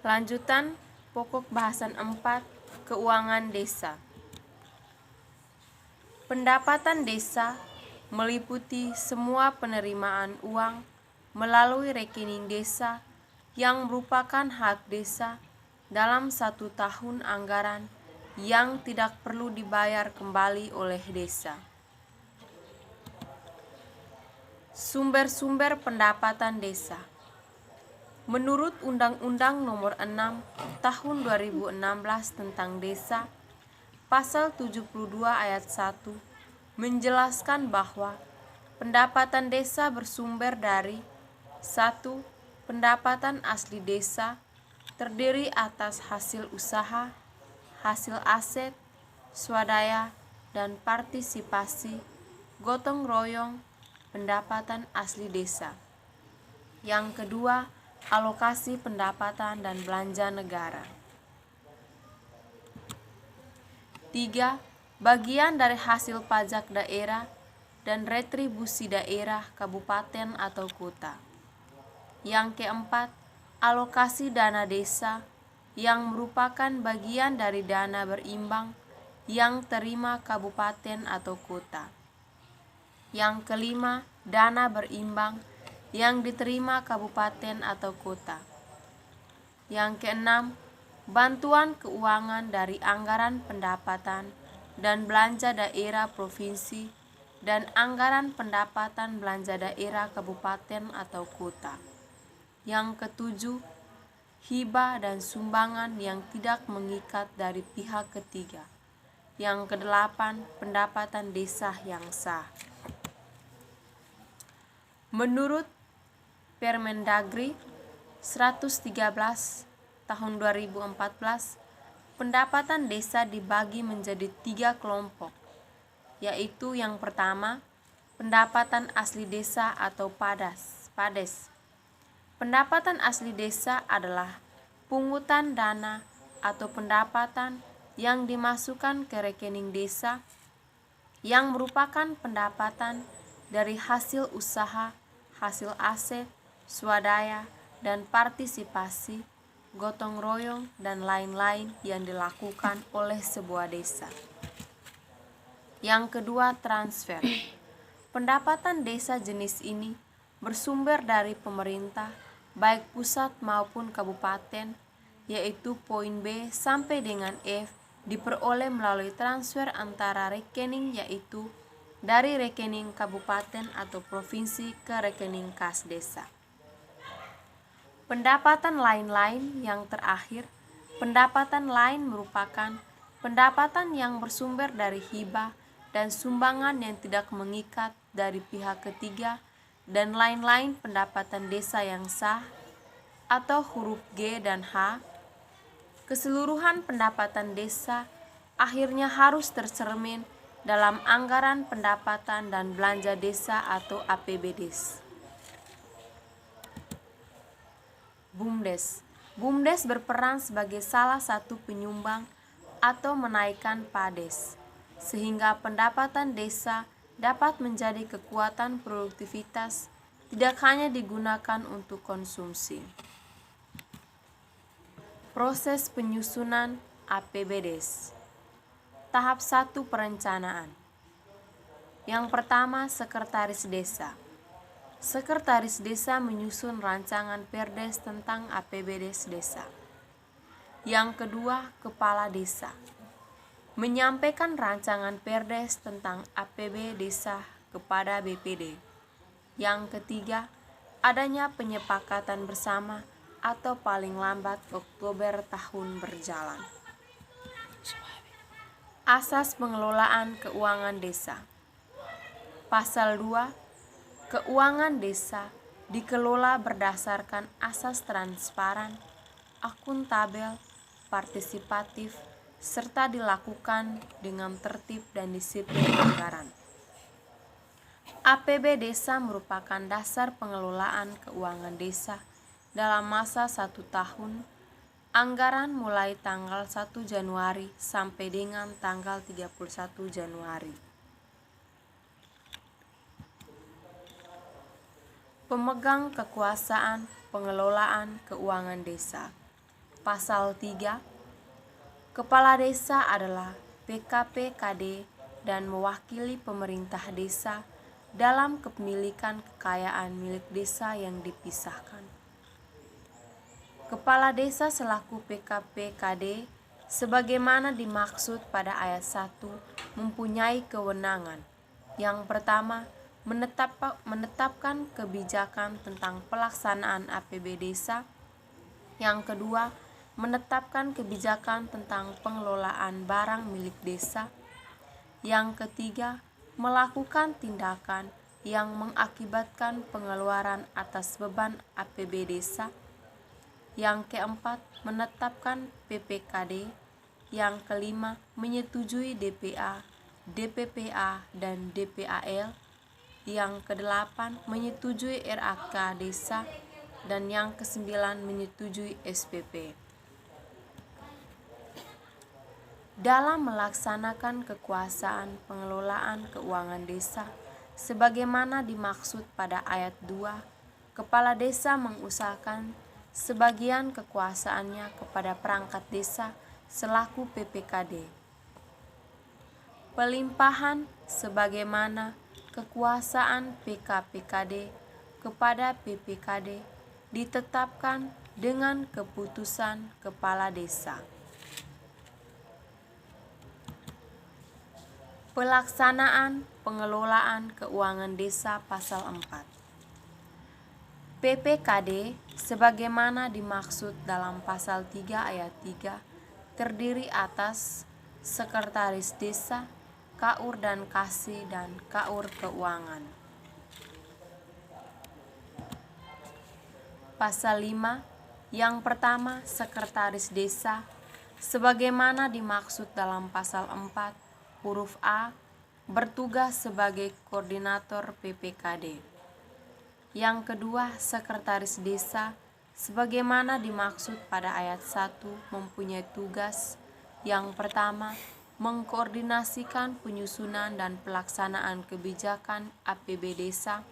Lanjutan pokok bahasan 4, keuangan desa. Pendapatan desa meliputi semua penerimaan uang melalui rekening desa yang merupakan hak desa dalam 1 tahun anggaran yang tidak perlu dibayar kembali oleh desa. Sumber-sumber pendapatan desa. Menurut Undang-Undang Nomor 6 Tahun 2016 tentang Desa, Pasal 72 Ayat 1 menjelaskan bahwa pendapatan desa bersumber dari 1. Pendapatan asli desa terdiri atas hasil usaha, hasil aset, swadaya, dan partisipasi gotong royong pendapatan asli desa. Yang kedua, alokasi pendapatan dan belanja negara. 3. Bagian dari hasil pajak daerah dan retribusi daerah, kabupaten atau kota. Yang keempat, alokasi dana desa yang merupakan bagian dari dana berimbang yang terima kabupaten atau kota. Yang kelima, dana berimbang yang diterima kabupaten atau kota. Yang keenam, bantuan keuangan dari anggaran pendapatan dan belanja daerah provinsi dan anggaran pendapatan belanja daerah kabupaten atau kota. Yang ketujuh, hibah dan sumbangan yang tidak mengikat dari pihak ketiga. Yang kedelapan, pendapatan desa yang sah. Menurut Permendagri 113 tahun 2014, pendapatan desa dibagi menjadi 3 kelompok, yaitu yang pertama, pendapatan asli desa atau PADES. Pendapatan asli desa adalah pungutan dana atau pendapatan yang dimasukkan ke rekening desa yang merupakan pendapatan dari hasil usaha, hasil aset, swadaya, dan partisipasi, gotong royong, dan lain-lain yang dilakukan oleh sebuah desa. Yang kedua, transfer. Pendapatan desa jenis ini bersumber dari pemerintah, baik pusat maupun kabupaten, yaitu poin B sampai dengan F diperoleh melalui transfer antara rekening, yaitu dari rekening kabupaten atau provinsi ke rekening kas desa. Pendapatan lain-lain yang terakhir, pendapatan lain merupakan pendapatan yang bersumber dari hibah dan sumbangan yang tidak mengikat dari pihak ketiga dan lain-lain pendapatan desa yang sah atau huruf G dan H. Keseluruhan pendapatan desa akhirnya harus tercermin dalam anggaran pendapatan dan belanja desa atau APBDes. BUMDes. BUMDes berperan sebagai salah satu penyumbang atau menaikkan PADES, sehingga pendapatan desa dapat menjadi kekuatan produktivitas, tidak hanya digunakan untuk konsumsi. Proses penyusunan APBDes. Tahap 1, perencanaan. Yang pertama, sekretaris desa. Sekretaris desa menyusun rancangan perdes tentang APBDes desa. Yang kedua, kepala desa menyampaikan rancangan perdes tentang APB desa kepada BPD. Yang ketiga, adanya penyepakatan bersama atau paling lambat Oktober tahun berjalan. Asas pengelolaan keuangan desa. Pasal 2, keuangan desa dikelola berdasarkan asas transparan, akuntabel, partisipatif, serta dilakukan dengan tertib dan disiplin anggaran. APB desa merupakan dasar pengelolaan keuangan desa dalam masa 1 tahun, anggaran mulai tanggal 1 Januari sampai dengan tanggal 31 Januari. Pemegang kekuasaan pengelolaan keuangan desa. Pasal 3, Kepala Desa adalah PKPKD dan mewakili pemerintah desa dalam kepemilikan kekayaan milik desa yang dipisahkan. Kepala Desa selaku PKPKD sebagaimana dimaksud pada ayat 1 mempunyai kewenangan. Yang pertama, menetapkan kebijakan tentang pelaksanaan APB desa. Yang kedua, menetapkan kebijakan tentang pengelolaan barang milik desa. Yang ketiga, melakukan tindakan yang mengakibatkan pengeluaran atas beban APB desa. Yang keempat, menetapkan PPKD. Yang kelima, menyetujui DPA, DPPA, dan DPAL. Yang kedelapan, menyetujui RAK desa. Dan yang kesembilan, menyetujui SPP. Dalam melaksanakan kekuasaan pengelolaan keuangan desa, sebagaimana dimaksud pada ayat 2, Kepala Desa mengusahakan sebagian kekuasaannya kepada perangkat desa selaku PPKD. Pelimpahan sebagaimana kekuasaan PKPKD kepada PPKD ditetapkan dengan keputusan Kepala Desa. Pelaksanaan pengelolaan keuangan desa Pasal 4. PPKD sebagaimana dimaksud dalam Pasal 3 ayat 3 terdiri atas Sekretaris Desa, KAUR dan Kasih, dan KAUR Keuangan. Pasal 5. Yang pertama, Sekretaris Desa sebagaimana dimaksud dalam Pasal 4 huruf A bertugas sebagai koordinator PPKD. Yang kedua, Sekretaris Desa sebagaimana dimaksud pada ayat 1 mempunyai tugas yang pertama, mengkoordinasikan penyusunan dan pelaksanaan kebijakan APB desa.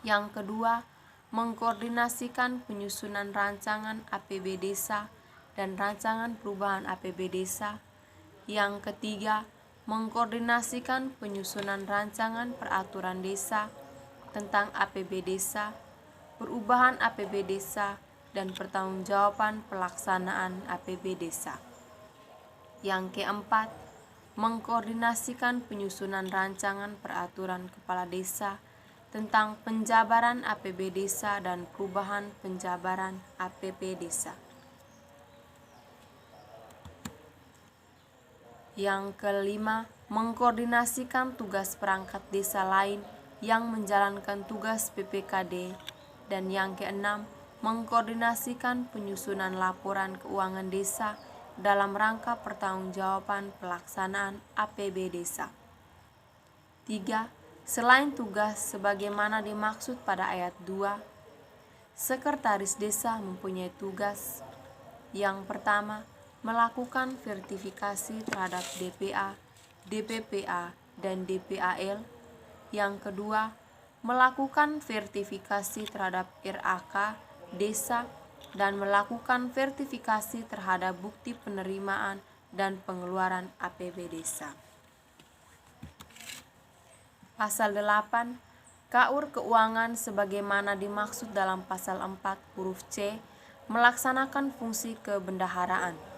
Yang kedua, mengkoordinasikan penyusunan rancangan APB desa dan rancangan perubahan APB desa. Yang ketiga, mengkoordinasikan penyusunan rancangan peraturan desa tentang APB desa, perubahan APB desa, dan pertanggungjawaban pelaksanaan APB desa. Yang keempat, mengkoordinasikan penyusunan rancangan peraturan kepala desa tentang penjabaran APB desa dan perubahan penjabaran APB desa. Yang kelima, mengkoordinasikan tugas perangkat desa lain yang menjalankan tugas PPKD. Dan yang keenam, mengkoordinasikan penyusunan laporan keuangan desa dalam rangka pertanggungjawaban pelaksanaan APB desa. 3. Selain tugas sebagaimana dimaksud pada ayat 2, Sekretaris Desa mempunyai tugas yang pertama, melakukan sertifikasi terhadap DPA, DPPA, dan DPAL. Yang kedua, melakukan sertifikasi terhadap RAK desa dan melakukan sertifikasi terhadap bukti penerimaan dan pengeluaran APB desa. Pasal 8. KAUR Keuangan sebagaimana dimaksud dalam Pasal 4 huruf C melaksanakan fungsi kebendaharaan.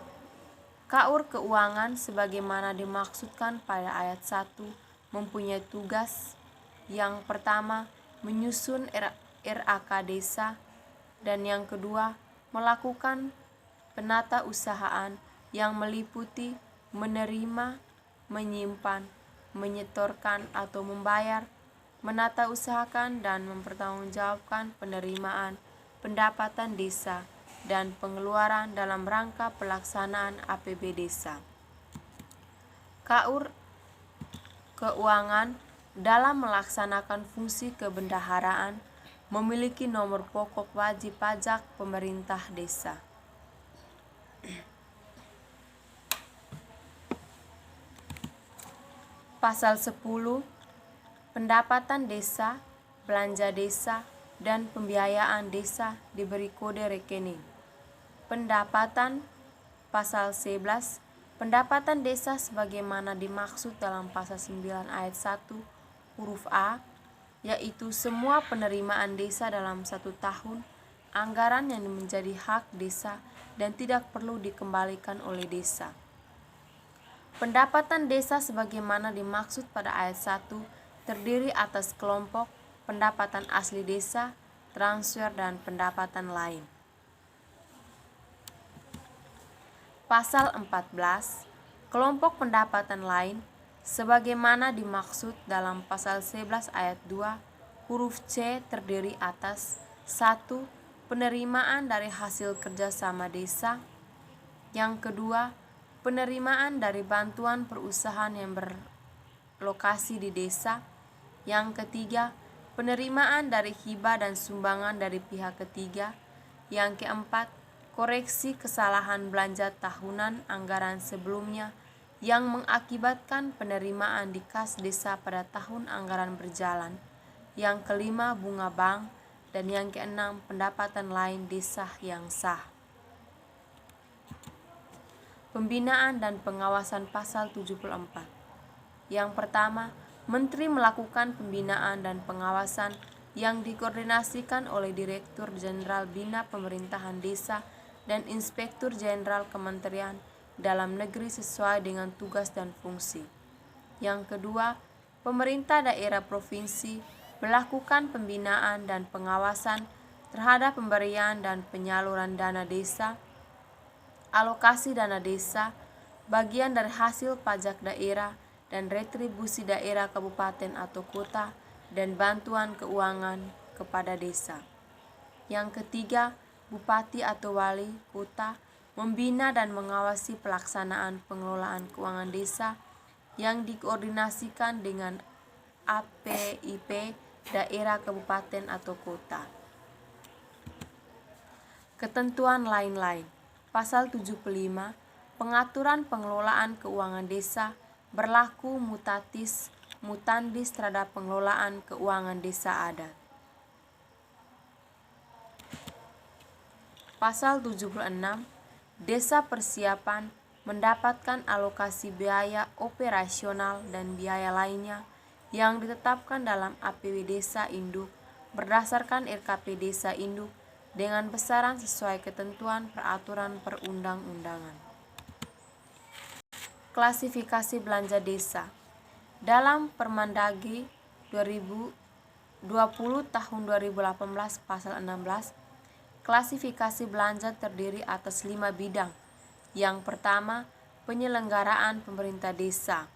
KAUR Keuangan sebagaimana dimaksudkan pada ayat 1 mempunyai tugas yang pertama, menyusun RAK desa, dan yang kedua, melakukan penatausahaan yang meliputi menerima, menyimpan, menyetorkan atau membayar, menatausahakan dan mempertanggungjawabkan penerimaan pendapatan desa dan pengeluaran dalam rangka pelaksanaan APB desa. KAUR Keuangan dalam melaksanakan fungsi kebendaharaan memiliki nomor pokok wajib pajak pemerintah desa. Pasal 10. Pendapatan desa, belanja desa, dan pembiayaan desa diberi kode rekening. Pendapatan pasal 11. Pendapatan desa sebagaimana dimaksud dalam pasal 9 ayat 1 huruf A, yaitu semua penerimaan desa dalam 1 tahun, anggaran yang menjadi hak desa dan tidak perlu dikembalikan oleh desa. Pendapatan desa sebagaimana dimaksud pada ayat 1 terdiri atas kelompok pendapatan asli desa, transfer, dan pendapatan lain. Pasal 14. Kelompok pendapatan lain sebagaimana dimaksud dalam pasal 11 ayat 2 huruf C terdiri atas 1. Penerimaan dari hasil kerjasama desa. Yang kedua, penerimaan dari bantuan perusahaan yang berlokasi di desa. Yang ketiga, penerimaan dari hibah dan sumbangan dari pihak ketiga. Yang keempat, koreksi kesalahan belanja tahunan anggaran sebelumnya yang mengakibatkan penerimaan di kas desa pada tahun anggaran berjalan. Yang kelima, bunga bank. Dan yang keenam, pendapatan lain desa yang sah. Pembinaan dan pengawasan pasal 74. Yang pertama, Menteri melakukan pembinaan dan pengawasan yang dikoordinasikan oleh Direktur Jenderal Bina Pemerintahan Desa dan Inspektur Jenderal Kementerian Dalam Negeri sesuai dengan tugas dan fungsi. Yang kedua, pemerintah daerah provinsi melakukan pembinaan dan pengawasan terhadap pemberian dan penyaluran dana desa, alokasi dana desa, bagian dari hasil pajak daerah dan retribusi daerah kabupaten atau kota, dan bantuan keuangan kepada desa. Yang ketiga, bupati atau wali kota membina dan mengawasi pelaksanaan pengelolaan keuangan desa yang dikoordinasikan dengan APIP daerah kabupaten atau kota. Ketentuan lain-lain. Pasal 75. Pengaturan pengelolaan keuangan desa berlaku mutatis mutandis terhadap pengelolaan keuangan desa adat. Pasal 76. Desa persiapan mendapatkan alokasi biaya operasional dan biaya lainnya yang ditetapkan dalam APW Desa Induk berdasarkan RKP Desa Induk dengan besaran sesuai ketentuan peraturan perundang-undangan. Klasifikasi belanja desa. Dalam Permendagri 2020 tahun 2018 pasal 16, klasifikasi belanja terdiri atas 5 bidang. Yang pertama, penyelenggaraan pemerintah desa.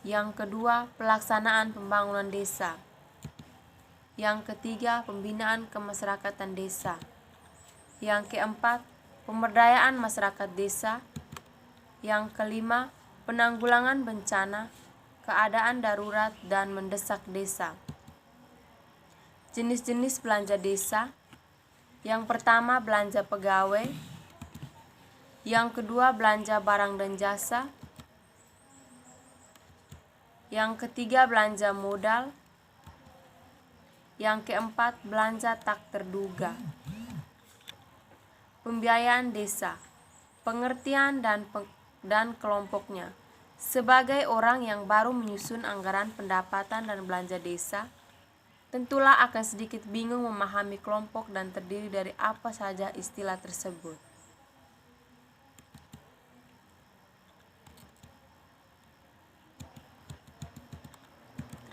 Yang kedua, pelaksanaan pembangunan desa. Yang ketiga, pembinaan kemasyarakatan desa. Yang keempat, pemberdayaan masyarakat desa. Yang kelima, penanggulangan bencana, keadaan darurat dan mendesak desa. Jenis-jenis belanja desa. Yang pertama, belanja pegawai. Yang kedua, belanja barang dan jasa. Yang ketiga, belanja modal. Yang keempat, belanja tak terduga. Pembiayaan desa. Pengertian dan kelompoknya. Sebagai orang yang baru menyusun anggaran pendapatan dan belanja desa, tentulah akan sedikit bingung memahami kelompok dan terdiri dari apa saja istilah tersebut.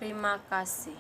Terima kasih.